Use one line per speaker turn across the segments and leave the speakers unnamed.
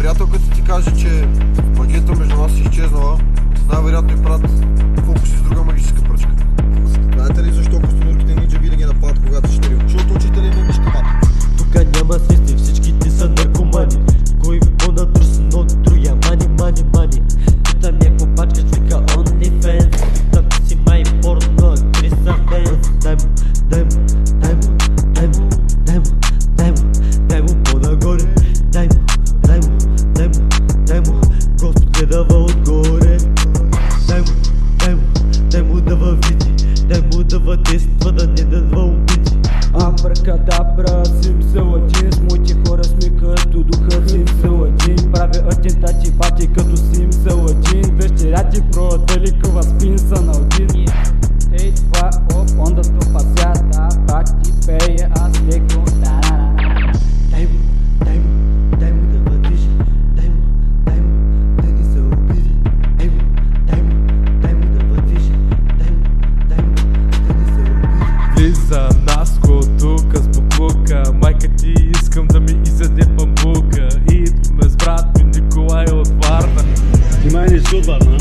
приятелката ти каже, че магията между нас е изчезнала, най-вероятно и правят фокуси с друга магическа пръчка. Знаете ли защо костенурките нинджа винаги нападат, когато ще рил? Защото учителя им е мишка мат.
Тука няма сестри, всичките са наркомани. Кой по-надръсен от другия, мани. Питам някакво бачка, вика OnlyFans. Питам ти си май порно актриса фенс. Дай му по-нагоре. Дай му, Господ гледава отгоре. Дай му да въвиди, дай му да въдейства, да не дава убити.
Абракадабра, симсаладин, с моите хора сме като духа симсаладин. Правя атентати, бати като симсаладин. Дъщеря ти продали къва спин са на один. Ей, това ондато пасята, пак ти пея, аз леко.
Дай му да въдиш, дай му да не се обиди. Дай му да въдиш, дай му да не се обиди.
Влиза Наско тука с буклука, майка ти искам да ми изяде памбука. Идваме с брат ми Николай от Варна.
Ти май не си от Варна?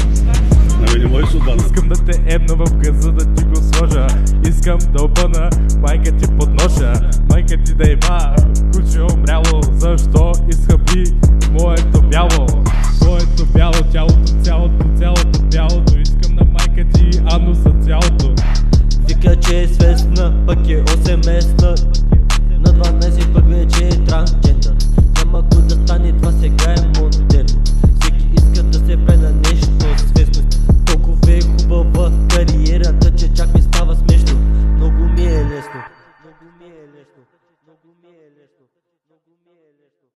Абе не можеш от Варна.
Искам да те ебна в газа да ти го сложа. Искам да объна майка ти под ноша. Майка ти да има куче умряло. Защо изхъби моето бяло?